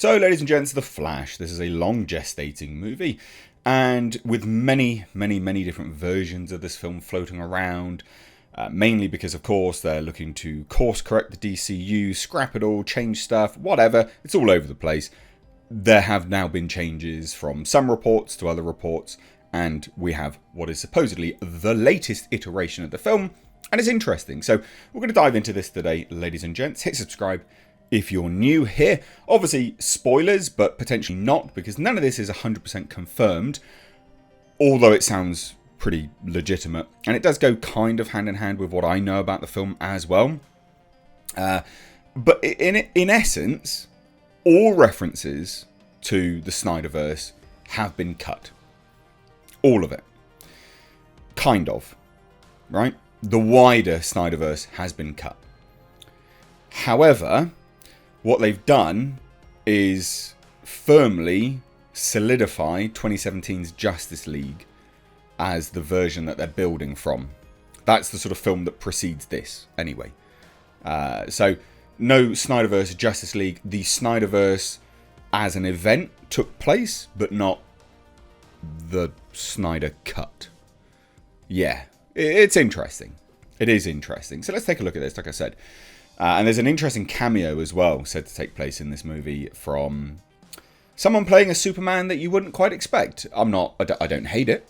So, ladies and gents, The Flash. This is a long gestating movie, and with many different versions of this film floating around, mainly because, of course, they're looking to course correct the DCU, scrap it all, change stuff, whatever. It's all over the place. There have now been changes from some reports to other reports, and we have what is supposedly the latest iteration of the film, and it's interesting. So we're going to dive into this today, ladies and gents. Hit subscribe if you're new here. Obviously, spoilers, but potentially not, because none of this is 100% confirmed, although it sounds pretty legitimate, and it does go kind of hand in hand with what I know about the film as well. But in essence, all references to the Snyderverse have been cut. All of it. Kind of. Right? The wider Snyderverse has been cut. However, what they've done is firmly solidify 2017's Justice League as the version that they're building from. That's the sort of film that precedes this, anyway. So, no Snyderverse Justice League. The Snyderverse as an event took place, but not the Snyder Cut. Yeah, it's interesting. It is interesting. So let's take a look at this, like I said. And there's an interesting cameo as well said to take place in this movie from someone playing a Superman that you wouldn't quite expect. I don't hate it,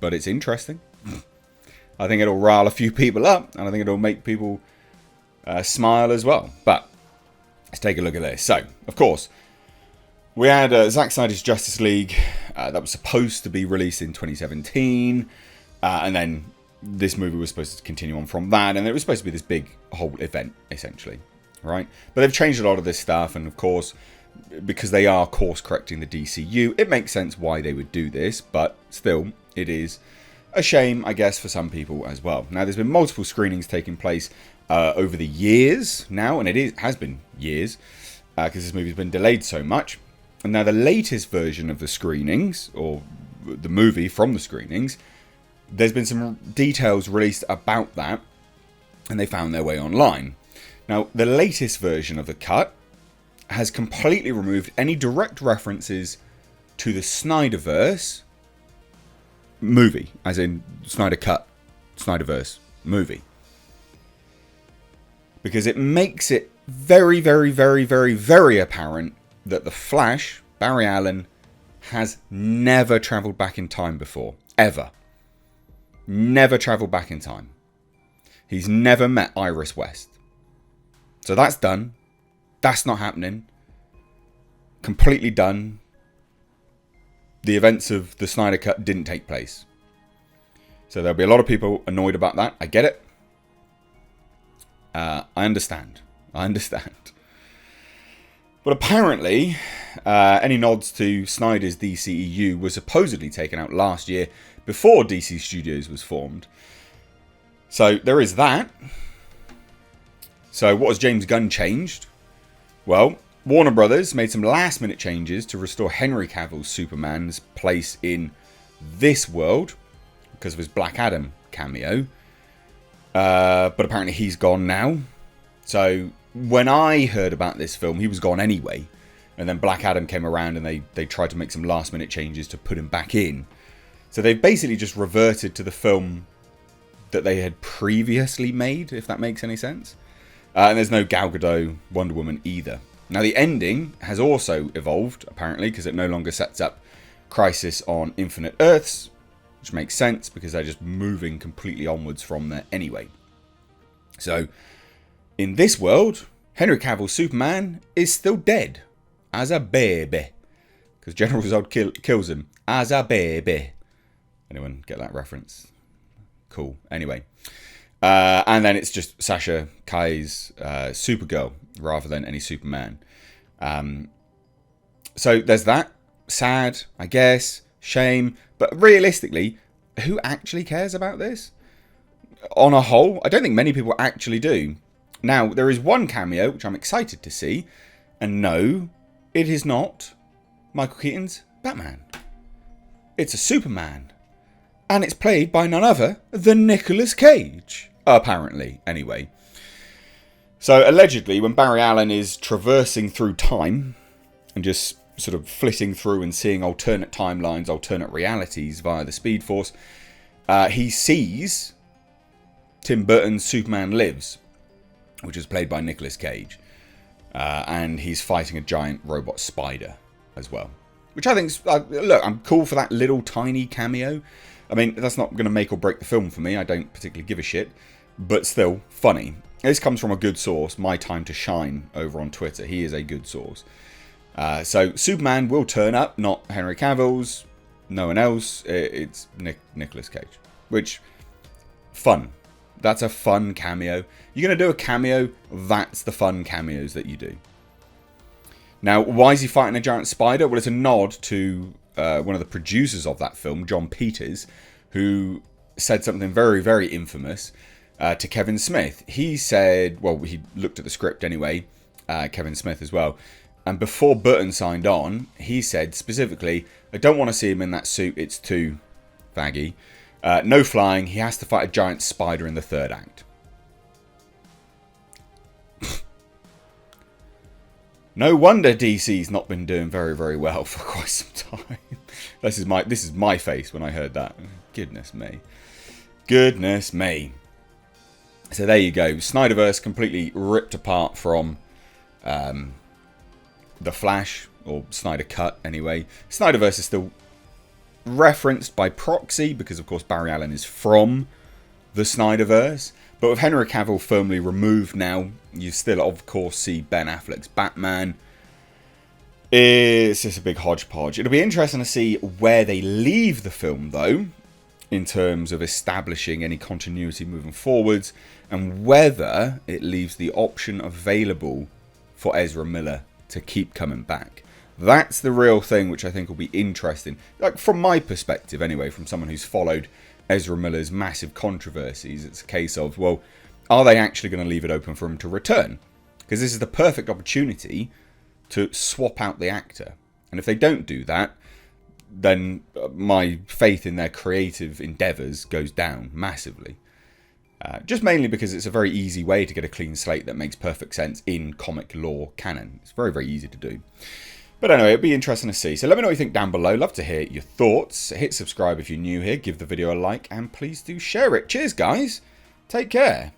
but it's interesting. I think it'll rile a few people up, and I think it'll make people smile as well. But let's take a look at this. So, of course, we had Zack Snyder's Justice League that was supposed to be released in 2017, and then this movie was supposed to continue on from that, and it was supposed to be this big whole event, essentially, right? But they've changed a lot of this stuff, and of course, because they are course correcting the DCU, it makes sense why they would do this, but still, it is a shame, I guess, for some people as well. Now, there's been multiple screenings taking place over the years now, and has been years, because this movie's been delayed so much. And now the latest version of the screenings, or the movie from the screenings, there's been some details released about that, and they found their way online. Now, the latest version of the cut has completely removed any direct references to the Snyderverse movie, as in Snyder Cut, Snyderverse movie. Because it makes it very apparent that the Flash, Barry Allen, has never travelled back in time before. Ever. Never travelled back in time. He's never met Iris West. So that's done. That's not happening. Completely done. The events of the Snyder Cut didn't take place. So there'll be a lot of people annoyed about that. I get it. I understand. But apparently, any nods to Snyder's DCEU were supposedly taken out last year before DC Studios was formed. So there is that. So what has James Gunn changed? Well, Warner Brothers made some last minute changes to restore Henry Cavill's Superman's place in this world because of his Black Adam cameo. But apparently he's gone now. So when I heard about this film, he was gone anyway. And then Black Adam came around and they tried to make some last minute changes to put him back in. So they've basically just reverted to the film that they had previously made, if that makes any sense. And there's no Gal Gadot Wonder Woman either. Now the ending has also evolved, apparently, because it no longer sets up Crisis on Infinite Earths, which makes sense because they're just moving completely onwards from there anyway. So, in this world, Henry Cavill's Superman is still dead. As a baby. Because General Zod kills him. As a baby. Anyone get that reference? Cool. Anyway. And then it's just Sasha Kai's Supergirl rather than any Superman. So there's that. Sad, I guess. Shame. But realistically, who actually cares about this? On a whole, I don't think many people actually do. Now, there is one cameo which I'm excited to see. And no, it is not Michael Keaton's Batman. It's a Superman. And it's played by none other than Nicolas Cage. Apparently, anyway. So, allegedly, when Barry Allen is traversing through time, and just sort of flitting through and seeing alternate timelines, alternate realities via the Speed Force, he sees Tim Burton's Superman Lives, which is played by Nicolas Cage. And he's fighting a giant robot spider as well. Which I think's... look, I'm cool for that little tiny cameo. I mean, that's not going to make or break the film for me. I don't particularly give a shit. But still, funny. This comes from a good source, My Time to Shine, over on Twitter. He is a good source. So, Superman will turn up, not Henry Cavill's, no one else. It's Nicolas Cage. Which, fun. That's a fun cameo. You're going to do a cameo, that's the fun cameos that you do. Now, why is he fighting a giant spider? Well, it's a nod to one of the producers of that film, John Peters, who said something very, very infamous to Kevin Smith. He said, well, he looked at the script anyway, Kevin Smith as well, and before Burton signed on, he said specifically, I don't want to see him in that suit, it's too faggy. No flying, he has to fight a giant spider in the third act. No wonder DC's not been doing very, very well for quite some time. This is my face when I heard that. Goodness me. Goodness me. So there you go. Snyderverse completely ripped apart from The Flash, or Snydercut anyway. Snyderverse is still referenced by proxy, because of course Barry Allen is from the Snyderverse. But with Henry Cavill firmly removed now, you still of course see Ben Affleck's Batman. It's just a big hodgepodge. It'll be interesting to see where they leave the film though, in terms of establishing any continuity moving forwards, and whether it leaves the option available for Ezra Miller to keep coming back. That's the real thing which I think will be interesting. Like, from my perspective anyway, from someone who's followed Ezra Miller's massive controversies, it's a case of, well, are they actually going to leave it open for him to return? Because this is the perfect opportunity to swap out the actor. And if they don't do that, then my faith in their creative endeavours goes down massively. Just mainly because it's a very easy way to get a clean slate that makes perfect sense in comic lore canon. It's very, very easy to do. But anyway, it'll be interesting to see. So let me know what you think down below. Love to hear your thoughts. Hit subscribe if you're new here. Give the video a like. And please do share it. Cheers, guys. Take care.